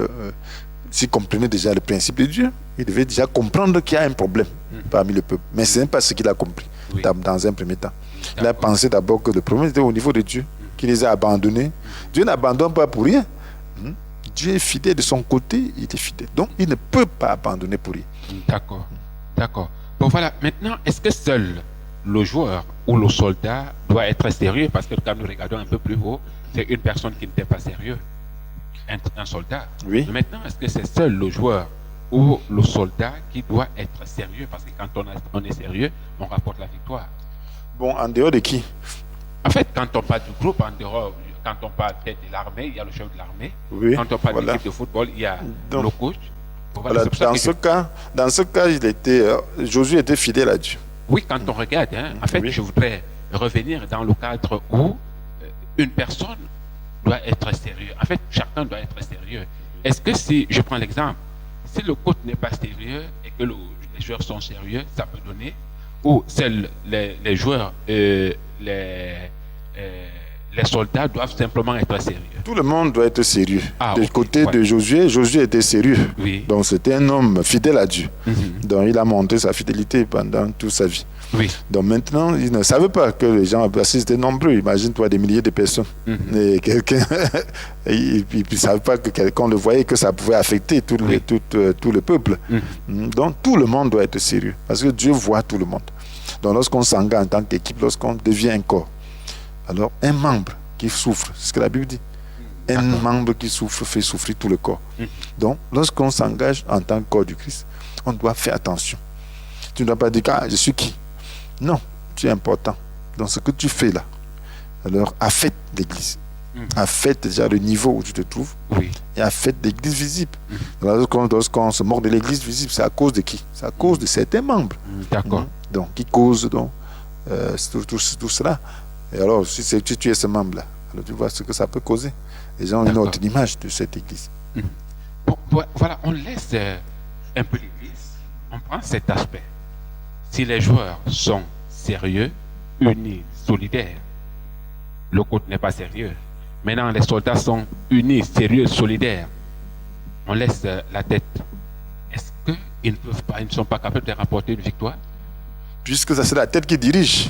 s'il comprenait déjà le principe de Dieu, il devait déjà comprendre qu'il y a un problème parmi le peuple. Mais ce n'est pas ce qu'il a compris Oui. dans un premier temps. Il a D'accord. pensé d'abord que le problème était au niveau de Dieu. qui les a abandonnés. Dieu n'abandonne pas pour rien. Dieu est fidèle de son côté, il est fidèle. Donc, il ne peut pas abandonner pour rien. D'accord, d'accord. Bon, voilà. Maintenant, est-ce que seul le joueur ou le soldat doit être sérieux? Parce que quand nous regardons un peu plus haut, c'est une personne qui n'était pas sérieux, un soldat. Oui. Mais maintenant, est-ce que c'est seul le joueur ou le soldat qui doit être sérieux? Parce que quand on est sérieux, on rapporte la victoire. Bon, en dehors de qui? En fait, quand on parle du groupe, en dehors, quand on parle peut-être de l'armée, il y a le chef de l'armée. Oui, Quand on parle voilà. d'équipe de football, il y a Donc, le coach. Voilà, Voilà, c'est pour ça que dans ce cas, Josué était fidèle à Dieu. oui, quand on regarde, en fait, Oui. je voudrais revenir dans le cadre où une personne doit être sérieux. En fait, chacun doit être sérieux. Est-ce que si, je prends l'exemple, si le coach n'est pas sérieux et que les joueurs sont sérieux, ça peut donner, ou seuls les joueurs, les soldats doivent simplement être sérieux. Tout le monde doit être sérieux. Ah, Du ok, côté ouais. de Josué, Josué était sérieux. Oui. Donc c'était un homme fidèle à Dieu. Mhm. Donc il a montré sa fidélité pendant toute sa vie. Oui. Donc maintenant, il ne savait pas que les gens, parce qu'ils étaient nombreux, imagine-toi des milliers de personnes. Mhm. Et quelqu'un, il ne savait pas que quelqu'un le voyait, que ça pouvait affecter tout le peuple. Mhm. Donc tout le monde doit être sérieux, parce que Dieu voit tout le monde. Donc lorsqu'on s'engage en tant qu'équipe, lorsqu'on devient un corps, alors un membre qui souffre, c'est ce que la Bible dit. Un membre qui souffre fait souffrir tout le corps. Donc lorsqu'on s'engage en tant que corps du Christ, on doit faire attention. Tu ne dois pas dire, ah, je suis qui? Non, tu es important. Dans ce que tu fais là, alors affecte l'Église. Affecte déjà le niveau où tu te trouves Oui. et affecte l'Église visible. Lorsqu'on se moque de l'Église visible, c'est à cause de qui? C'est à cause de certains membres. D'accord. Donc, qui causent donc, tout cela. Et alors, si tu es ce membre-là, alors tu vois ce que ça peut causer. Les gens ont une D'accord. autre image de cette Église. Bon, voilà, on laisse un peu l'Église. On prend cet aspect. Si les joueurs sont sérieux, unis, solidaires, le coach n'est pas sérieux. Maintenant, les soldats sont unis, sérieux, solidaires. On laisse la tête. Est-ce qu'ils ne peuvent pas, ils ne sont pas capables de rapporter une victoire? Puisque ça, c'est la tête qui dirige.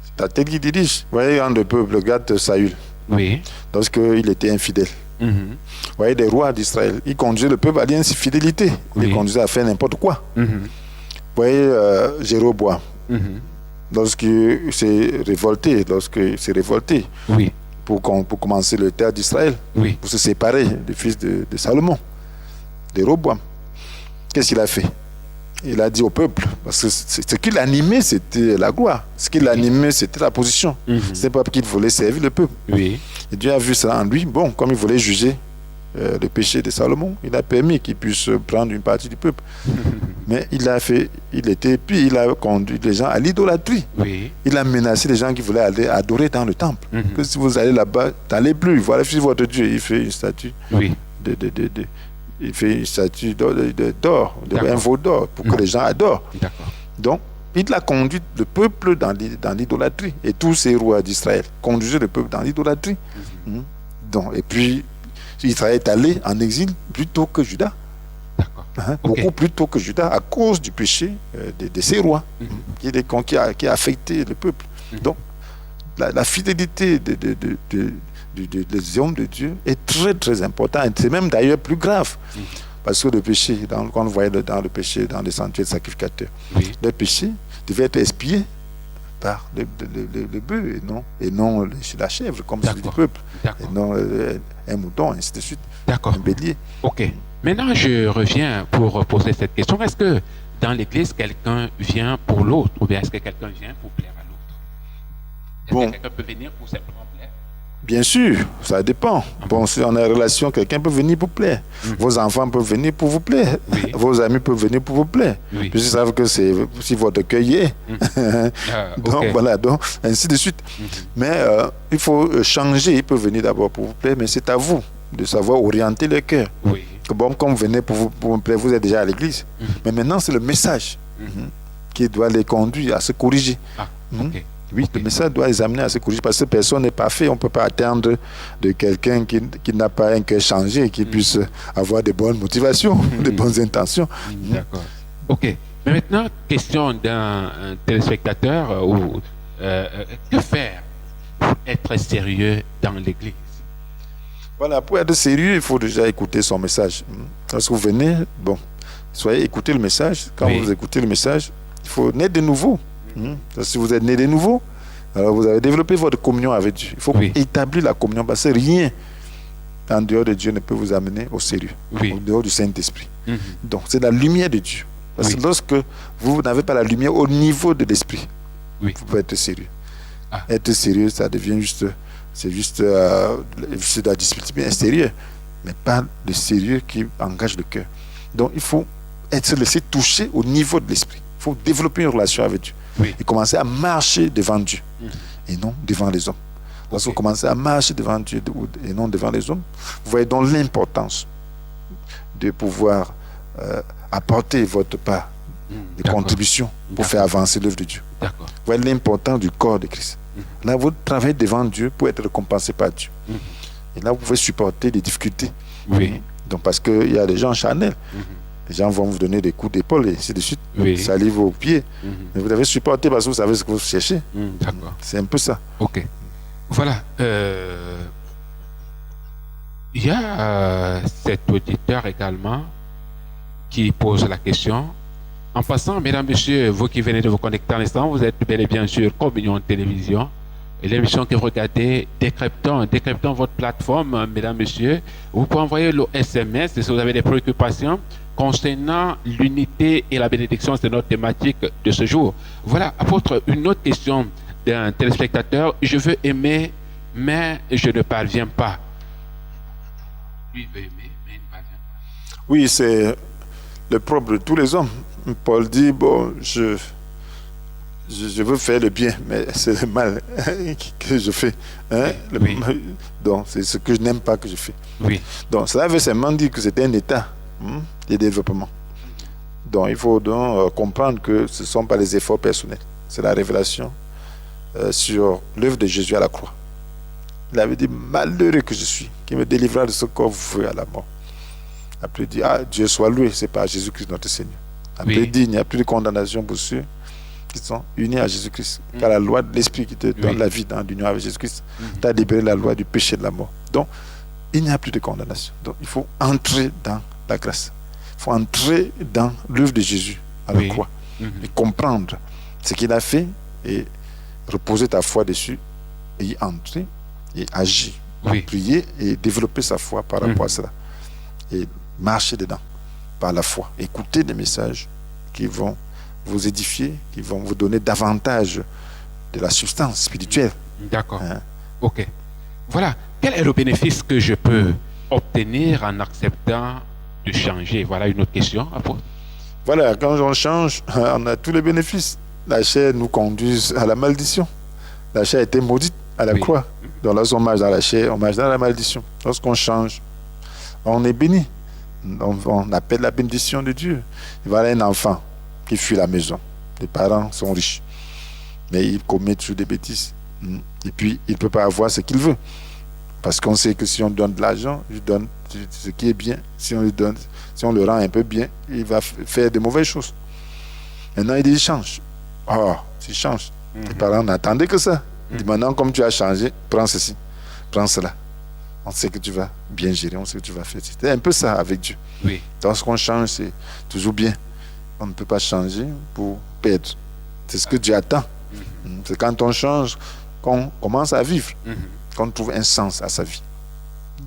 C'est la tête qui dirige. Vous voyez, quand le peuple regarde Saül, Oui. lorsqu'il était infidèle. Mhm. Vous voyez, des rois d'Israël, ils conduisaient le peuple à l'infidélité. Ils Oui. les conduisaient à faire n'importe quoi. Mhm. Vous voyez, Jéroboam, Mhm. lorsqu'il s'est révolté Oui. pour commencer le terre d'Israël, Oui. pour se séparer du fils de Salomon, de Jéroboam. Qu'est-ce qu'il a fait? Il a dit au peuple, parce que ce qui l'animait, c'était la gloire. Ce qui l'animait, c'était la position. Mhm. C'est pas qu'il voulait servir le peuple. Oui. Et Dieu a vu cela en lui. Bon, comme il voulait juger le péché de Salomon, il a permis qu'il puisse prendre une partie du peuple. Mais il a conduit les gens à l'idolâtrie. Oui. Il a menacé les gens qui voulaient aller adorer dans le temple. Mhm. Que si vous allez là-bas, n'allez plus. Voilà, si votre Dieu, il fait une statue Oui. il fait une statue d'or, D'accord. un veau d'or, pour que les gens adorent. D'accord. Donc, il a conduit le peuple dans l'idolâtrie. Et tous ces rois d'Israël conduisaient le peuple dans l'idolâtrie. Donc, et puis, Israël est allé en exil plutôt que Juda. D'accord. Ok. Beaucoup plus tôt que Juda, à cause du péché de ces rois qui a affecté le peuple. Donc, la fidélité des hommes de Dieu est très très importante. C'est même d'ailleurs plus grave. Parce que le péché, quand on voyait dans le péché, dans les sanctuaires sacrificateurs, Oui. le péché devait être expié par le bœuf et non la chèvre, comme celui du D'accord. peuple. D'accord. Et non un mouton, ainsi de suite. D'accord. Un bélier. Ok. Maintenant, je reviens pour poser cette question. Est-ce que dans l'Église, quelqu'un vient pour l'autre ou bien est-ce que quelqu'un vient pour plaire à l'autre? Est-ce Bon. que quelqu'un peut venir pour simplement plaire? Bien sûr, ça dépend. Bon, si on a une relation, quelqu'un peut venir pour plaire. Vos enfants peuvent venir pour vous plaire. Oui. Vos amis peuvent venir pour vous plaire. Oui. Puisqu'ils savent que c'est si votre cœur y est. Donc ok. voilà, donc ainsi de suite. Mais il faut changer. Il peut venir d'abord pour vous plaire, mais c'est à vous de savoir orienter le cœur. Oui. Que bon, comme vous venez pour me plaire, vous êtes déjà à l'église. Mais maintenant, c'est le message qui doit les conduire à se corriger. Ah, ok. Oui, le message doit les amener à se corriger parce que personne n'est parfait. On ne peut pas attendre de quelqu'un qui n'a pas un cœur changé, qui puisse avoir de bonnes motivations, de bonnes intentions. D'accord. Ok. Mais maintenant, question d'un téléspectateur que faire pour être sérieux dans l'Église? Voilà, pour être sérieux, il faut déjà écouter son message. Lorsque vous venez, soyez écoutez le message. Quand Oui. vous écoutez le message, il faut naître de nouveau. Si vous êtes né de nouveau, alors vous avez développé votre communion avec Dieu. Il faut Oui. établir la communion parce que rien en dehors de Dieu ne peut vous amener au sérieux, Oui. en dehors du Saint-Esprit. Mhm. Donc, c'est la lumière de Dieu. Parce Oui. que lorsque vous n'avez pas la lumière au niveau de l'Esprit, Oui. vous pouvez être sérieux. Ah. Être sérieux, ça devient juste de la discipline extérieure, mais pas le sérieux qui engage le cœur. Donc, il faut se laisser toucher au niveau de l'Esprit. Il faut développer une relation avec Dieu Oui. et commencer à marcher devant Dieu et non devant les hommes. Lorsque Ok. vous commencez à marcher devant Dieu et non devant les hommes, vous voyez donc l'importance de pouvoir apporter votre part de D'accord. contribution pour D'accord. faire avancer l'œuvre de Dieu. D'accord. Vous voyez l'importance du corps de Christ. Là, vous travaillez devant Dieu pour être récompensé par Dieu. Et là, vous pouvez supporter les difficultés. Oui. Donc, parce qu'il y a des gens charnels. Les gens vont vous donner des coups d'épaule et ainsi de suite. Oui. Salive aux pieds. Mhm. Mais vous devez supporter parce que vous savez ce que vous cherchez. D'accord. C'est un peu ça. Ok. Voilà. Il y a cet auditeur également qui pose la question. En passant, mesdames, messieurs, vous qui venez de vous connecter à l'instant, vous êtes bel et bien sur Communion Télévision. Et l'émission que vous regardez, décryptons votre plateforme, mesdames, messieurs. Vous pouvez envoyer le SMS si vous avez des préoccupations concernant l'unité et la bénédiction. C'est notre thématique de ce jour. Voilà, apôtre, une autre question d'un téléspectateur. Je veux aimer, mais je ne parviens pas. Lui veut aimer, mais il ne parvient pas. Oui, c'est le propre de tous les hommes. Paul dit, je veux faire le bien, mais c'est le mal que je fais. Oui. Donc, c'est ce que je n'aime pas que je fais. Oui, Donc, cela veut seulement dire que c'est un état de développement. Donc, il faut donc comprendre que ce ne sont pas les efforts personnels. C'est la révélation sur l'œuvre de Jésus à la croix. Il avait dit, malheureux que je suis, qui me délivrera de ce corps voué à la mort. Après, il dit, Dieu soit loué, c'est par Jésus-Christ notre Seigneur. Après, Oui. il dit, il n'y a plus de condamnation pour ceux qui sont unis à Jésus-Christ. Car la loi de l'Esprit qui te donne Oui. la vie dans l'union avec Jésus-Christ t'a libéré de la loi du péché et de la mort. Donc, il n'y a plus de condamnation. Donc, il faut entrer dans la grâce. Il faut entrer dans l'œuvre de Jésus à la Oui. croix et comprendre ce qu'il a fait et reposer ta foi dessus et y entrer et agir, Oui. prier et développer sa foi par rapport à cela et marcher dedans par la foi. Écouter des messages qui vont vous édifier, qui vont vous donner davantage de la substance spirituelle. D'accord. Hein. Ok. Voilà. Quel est le bénéfice que je peux obtenir en acceptant de changer? Voilà une autre question. Apôtre. Voilà, quand on change, on a tous les bénéfices. La chair nous conduit à la malédiction. La chair a été maudite à la Oui. croix. Donc lorsqu'on marche dans la chair, on marche dans la malédiction. Lorsqu'on change, on est béni. On appelle la bénédiction de Dieu. Voilà un enfant qui fuit la maison. Les parents sont riches, mais il commet toujours des bêtises. Et puis, il ne peut pas avoir ce qu'il veut. Parce qu'on sait que si on donne de l'argent, il donne ce qui est bien. Si on le rend un peu bien, il va faire de mauvaises choses. Maintenant, il dit, il change. S'il change. Les parents n'attendaient que ça. Il dit, maintenant, comme tu as changé, prends ceci, prends cela. On sait que tu vas bien gérer, on sait que tu vas faire. C'était un peu ça avec Dieu. Oui. Lorsqu'on change, c'est toujours bien. On ne peut pas changer pour perdre. C'est ce que Dieu attend. C'est quand on change qu'on commence à vivre, qu'on trouve un sens à sa vie.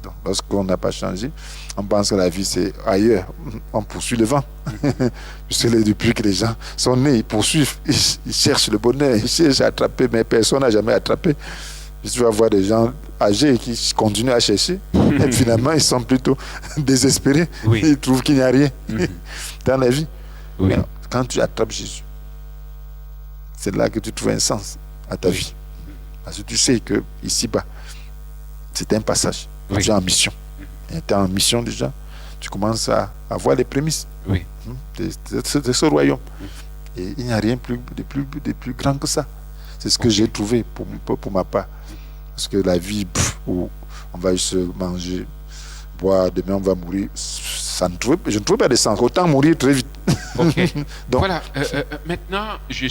Donc, lorsqu'on n'a pas changé, on pense que la vie c'est ailleurs. On poursuit le vent. Puisque depuis que les gens sont nés, ils poursuivent, ils cherchent le bonheur, ils cherchent à attraper, mais personne n'a jamais attrapé. Tu vas voir des gens âgés qui continuent à chercher, et finalement ils sont plutôt désespérés. Oui. Ils trouvent qu'il n'y a rien dans la vie. Oui. Alors, quand tu attrapes Jésus, c'est là que tu trouves un sens à ta vie. Parce que tu sais que ici-bas, c'est un passage. Oui. Tu es en mission. Et tu es en mission déjà. Tu commences à avoir les prémices Oui. de ce royaume. Et il n'y a rien de plus grand que ça. C'est ce que j'ai trouvé pour ma part. Parce que la vie où on va juste manger, boire, demain on va mourir, je ne trouve pas de sens. Autant mourir très vite. Ok. Donc, voilà. Maintenant, j'ai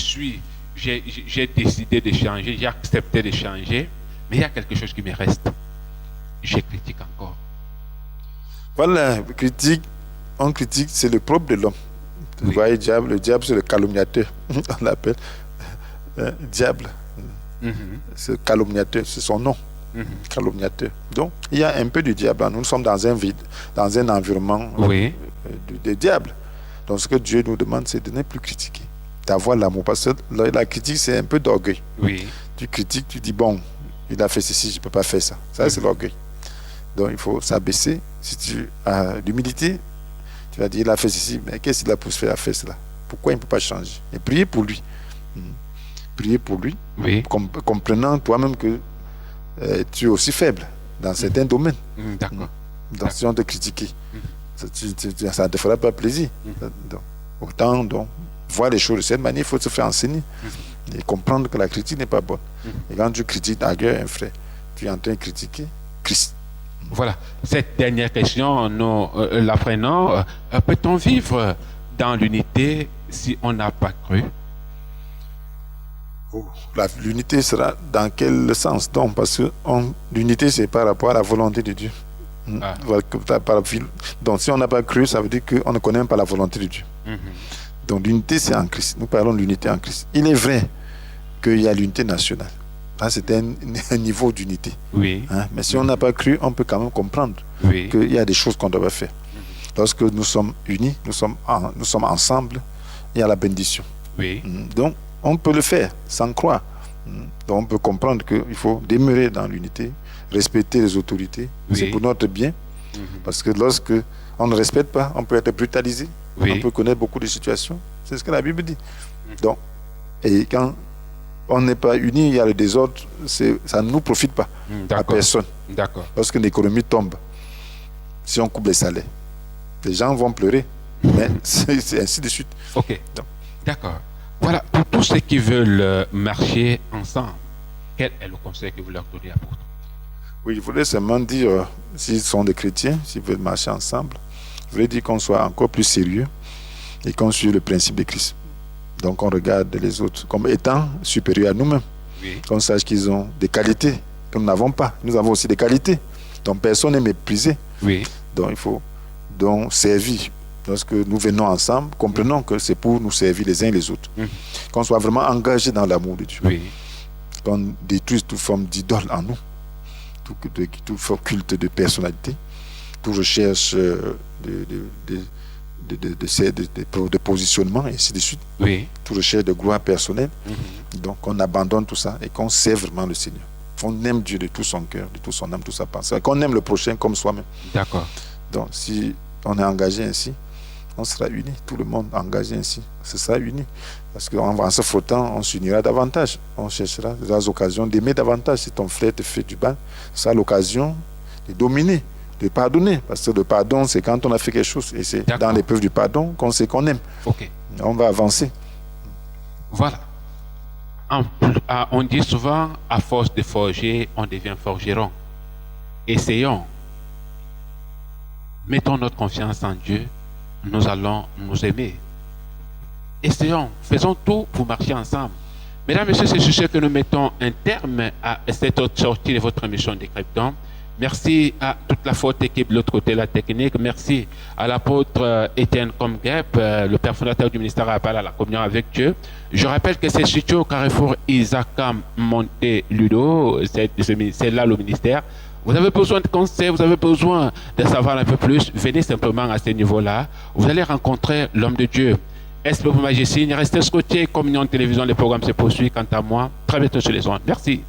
décidé de changer, j'ai accepté de changer. Mais il y a quelque chose qui me reste. Je critique encore. Voilà, on critique, c'est le propre de l'homme. Vous voyez, le diable, c'est le calomniateur. On l'appelle diable. C'est le calomniateur, c'est son nom. Calomniateur. Donc, il y a un peu du diable. Nous sommes dans un vide, dans un environnement de diable. Donc, ce que Dieu nous demande, c'est de ne plus critiquer, d'avoir l'amour. Parce que la critique, c'est un peu d'orgueil. Oui. Tu critiques, tu dis, bon, il a fait ceci, je ne peux pas faire ça. Ça, c'est l'orgueil. Donc, il faut s'abaisser. Si tu as l'humilité, tu vas dire, il a fait ceci, mais qu'est-ce qu'il a poussé à faire cela? Pourquoi il ne peut pas changer? Et prier pour lui. Prier pour lui, comprenant toi-même que tu es aussi faible dans certains domaines. D'accord. Donc, si on te critique, ça ne te fera pas plaisir. Donc, autant voir les choses de cette manière, il faut se faire enseigner et comprendre que la critique n'est pas bonne. Et quand tu critiques ailleurs un frère, tu es en train de critiquer Christ. Voilà. Cette dernière question, nous la prenons. Peut-on vivre dans l'unité si on n'a pas cru? L'unité sera dans quel sens? Donc, parce que l'unité, c'est par rapport à la volonté de Dieu. Donc, si on n'a pas cru, ça veut dire qu'on ne connaît même pas la volonté de Dieu. Donc, l'unité, c'est en Christ. Nous parlons de l'unité en Christ. Il est vrai qu'il y a l'unité nationale. Là, c'est un niveau d'unité. Oui. Mais si on n'a pas cru, on peut quand même comprendre qu'il y a des choses qu'on doit faire. Lorsque nous sommes unis, nous sommes ensemble, il y a la bénédiction. Oui. Donc, on peut le faire sans croire. Donc, on peut comprendre qu'il faut demeurer dans l'unité, respecter les autorités. C'est pour notre bien. Parce que lorsque on ne respecte pas, on peut être brutalisé. On peut connaître beaucoup de situations. C'est ce que la Bible dit. Donc, et quand on n'est pas unis, il y a le désordre, ça ne nous profite pas à personne. D'accord. Lorsque l'économie tombe, si on coupe les salaires, les gens vont pleurer. Mais c'est ainsi de suite. Ok. D'accord. Voilà, pour tous ceux qui veulent marcher ensemble, quel est le conseil que vous leur donnez, apôtre? Oui, je voulais seulement dire, s'ils sont des chrétiens, s'ils veulent marcher ensemble, je voulais dire qu'on soit encore plus sérieux et qu'on suive le principe de Christ. Donc on regarde les autres comme étant supérieurs à nous-mêmes. Qu'on sache qu'ils ont des qualités que nous n'avons pas. Nous avons aussi des qualités. Donc personne n'est méprisé. Donc il faut donc servir. Lorsque nous venons ensemble, comprenons que c'est pour nous servir les uns et les autres. Qu'on soit vraiment engagé dans l'amour de Dieu. Qu'on détruise toute forme d'idole en nous. Tout culte de personnalité. Toute recherche de positionnement, et ainsi de suite. Toute recherche de gloire personnelle. Donc on abandonne tout ça et qu'on sert vraiment le Seigneur. On aime Dieu de tout son cœur, de tout son âme, de toute sa pensée. Qu'on aime le prochain comme soi-même. D'accord. Donc si on est engagé ainsi, on sera unis. Tout le monde engagé ainsi, ce sera uni. Parce qu'en se frottant, on s'unira davantage. On cherchera des occasions d'aimer davantage. Si ton frère te fait du mal, ça a l'occasion de dominer, de pardonner. Parce que le pardon, c'est quand on a fait quelque chose. Et c'est dans l'épreuve du pardon qu'on sait qu'on aime. On va avancer. Voilà. On dit souvent, à force de forger, on devient forgeron. Essayons. Mettons notre confiance en Dieu. Nous allons nous aimer. Essayons, faisons tout pour marcher ensemble. Mesdames et messieurs, c'est sur ce que nous mettons un terme à cette autre sortie de votre émission Décryptant. Merci à toute la forte équipe de l'autre côté de la technique. Merci à l'apôtre Étienne Comgep, le père fondateur du ministère Appel à la communion avec Dieu. Je rappelle que c'est situé au Carrefour Isakam Monte Ludo. C'est là le ministère. Vous avez besoin de conseils, vous avez besoin de savoir un peu plus. Venez simplement à ce niveau-là. Vous allez rencontrer l'homme de Dieu. Esprit pour Magicine, restez scotché, Communion Télévision, les programmes se poursuivent. Quant à moi, très bientôt sur les ondes. Merci.